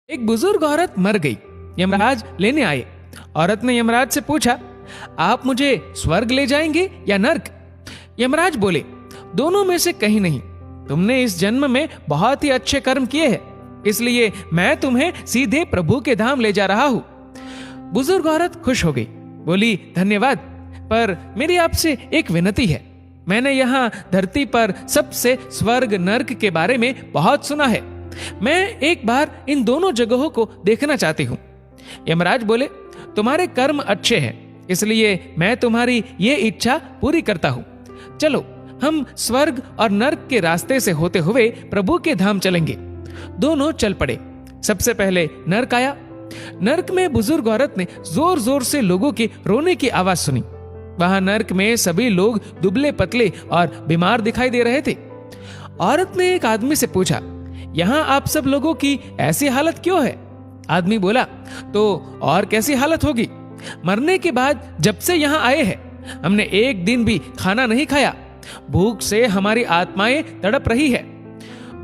एक बुजुर्ग औरत मर गई। यमराज लेने आए। औरत ने यमराज से पूछा, आप मुझे स्वर्ग ले जाएंगे या नर्क? यमराज बोले, दोनों में से कहीं नहीं। तुमने इस जन्म में बहुत ही अच्छे कर्म किए हैं, इसलिए मैं तुम्हें सीधे प्रभु के धाम ले जा रहा हूं। बुजुर्ग औरत खुश हो गई, बोली, धन्यवाद, पर मेरी आपसे एक विनती है। मैंने यहाँ धरती पर सबसे स्वर्ग नर्क के बारे में बहुत सुना है। मैं एक बार इन दोनों जगहों को देखना चाहती हूँ। यमराज बोले, तुम्हारे कर्म अच्छे हैं, इसलिए मैं तुम्हारी ये इच्छा पूरी करता हूँ। चलो हम स्वर्ग और नर्क के रास्ते से होते हुए प्रभु के धाम चलेंगे। दोनों चल पड़े। सबसे पहले नर्क आया। नर्क में बुजुर्ग औरत ने जोर जोर से लोगों की रोने की आवाज सुनी। वहां नर्क में सभी लोग दुबले पतले और बीमार दिखाई दे रहे थे। औरत ने एक आदमी से पूछा, यहाँ आप सब लोगों की ऐसी हालत क्यों है? आदमी बोला, तो और कैसी हालत होगी? मरने के बाद जब से यहाँ आए हैं, हमने एक दिन भी खाना नहीं खाया। भूख से हमारी आत्माएं तड़प रही है।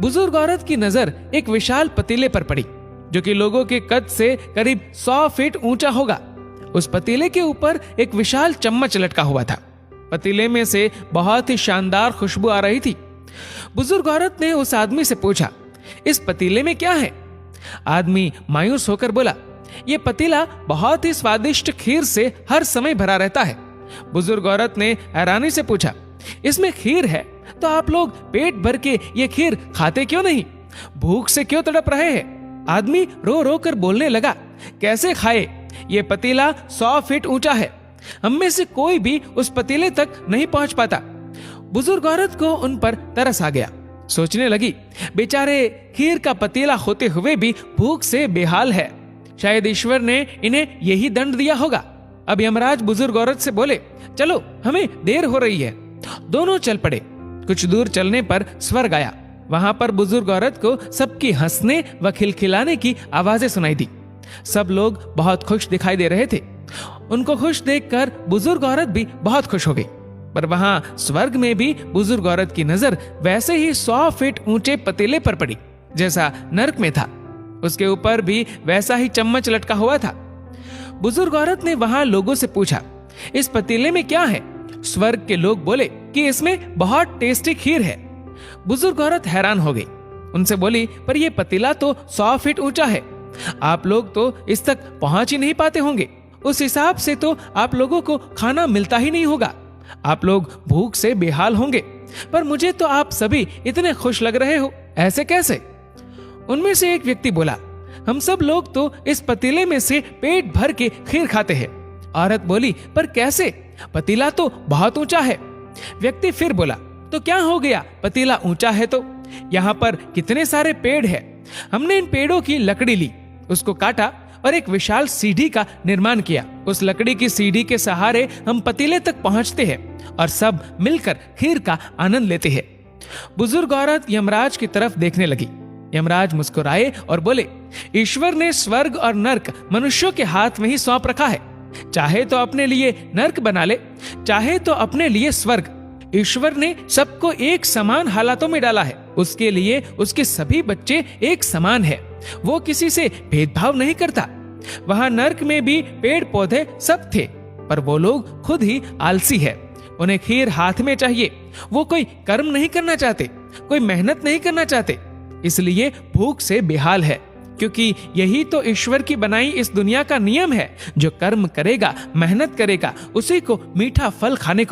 बुजुर्ग औरत की नजर एक विशाल पतीले पर पड़ी, जो कि लोगों के कद से करीब 100 फीट ऊंचा होगा। उस पतीले के ऊपर एक विशाल चम्मच लटका हुआ था। पतीले में से बहुत ही शानदार खुशबू आ रही थी। बुजुर्ग औरत ने उस आदमी से पूछा, इस पतीले में क्या है? आदमी मायूस होकर बोला, यह पतीला बहुत ही स्वादिष्ट खीर से हर समय भरा रहता है। बुजुर्ग औरत ने हैरानी से पूछा, इसमें खीर है तो आप लोग पेट भर के ये खीर खाते क्यों नहीं? भूख से क्यों तड़प रहे हैं? आदमी रो रो कर बोलने लगा, कैसे खाए? ये पतीला 100 फीट ऊंचा है। हम में से कोई भी उस पतीले तक नहीं पहुंच पाता। बुजुर्ग औरत को उन पर तरस आ गया। सोचने लगी, बेचारे खीर का पतीला होते हुए भी भूख से बेहाल है। शायद ईश्वर ने इन्हें यही दंड दिया होगा। अब यमराज बुजुर्ग औरत से बोले, चलो हमें देर हो रही है। दोनों चल पड़े। कुछ दूर चलने पर स्वर्ग आया। वहां पर बुजुर्ग औरत को सबकी हंसने व खिलखिलाने की आवाजें सुनाई दी। सब लोग बहुत खुश दिखाई दे रहे थे। उनको खुश देखकर बुजुर्ग औरत भी बहुत खुश हो गई। पर वहां स्वर्ग में भी बुजुर्ग औरत की नजर वैसे ही 100 फीट ऊंचे पतीले पर पड़ी जैसा नर्क में था। उसके ऊपर भी वैसा ही चम्मच लटका हुआ था। बुजुर्ग औरत ने वहां लोगों से पूछा, इस पतीले में क्या है? स्वर्ग के लोग बोले कि इसमें बहुत टेस्टी खीर है। बुजुर्ग औरत हैरान हो गई। उनसे बोली, पर यह पतीला तो 100 फीट ऊंचा है। आप लोग तो इस तक पहुंच ही नहीं पाते होंगे। उस हिसाब से तो आप लोगों को खाना मिलता ही नहीं होगा। आप लोग भूख से बेहाल होंगे। पर मुझे तो आप सभी इतने खुश लग रहे हो, ऐसे कैसे? उनमें से एक व्यक्ति बोला, हम सब लोग तो इस पतीले में से पेट भर के खीर खाते हैं। औरत बोली, पर कैसे? पतीला तो बहुत ऊंचा है। व्यक्ति फिर बोला, तो क्या हो गया? पतीला ऊंचा है तो यहाँ पर कितने सारे पेड़ हैं। हमने इन पेड़ों की लकड़ी ली, उसको काटा और एक विशाल सीढ़ी का निर्माण किया। उस लकड़ी की सीढ़ी के सहारे हम पतीले तक पहुंचते हैं और सब मिलकर खीर का आनंद लेते हैं। बुजुर्ग औरत यमराज की तरफ देखने लगी। यमराज मुस्कुराए और बोले, ईश्वर ने स्वर्ग और नर्क मनुष्यों के हाथ में ही सौंप रखा है। चाहे तो अपने लिए नर्क बना ले, चाहे तो अपने लिए स्वर्ग। ईश्वर ने सबको एक समान हालातों में डाला है। उसके लिए उसके सभी बच्चे एक समान है। वो किसी से भेदभाव नहीं करता। वहां नर्क में भी पेड़ पौधे सब थे, पर वो लोग खुद ही आलसी है। उन्हें खीर हाथ में चाहिए। वो कोई कर्म नहीं करना चाहते, कोई मेहनत नहीं करना चाहते, इसलिए भूख से बेहाल है। क्योंकि यही तो ईश्वर की बनाई इस दुनिया का नियम है। जो कर्म करेगा, मेहनत करेगा, उसी को मीठा फल खाने को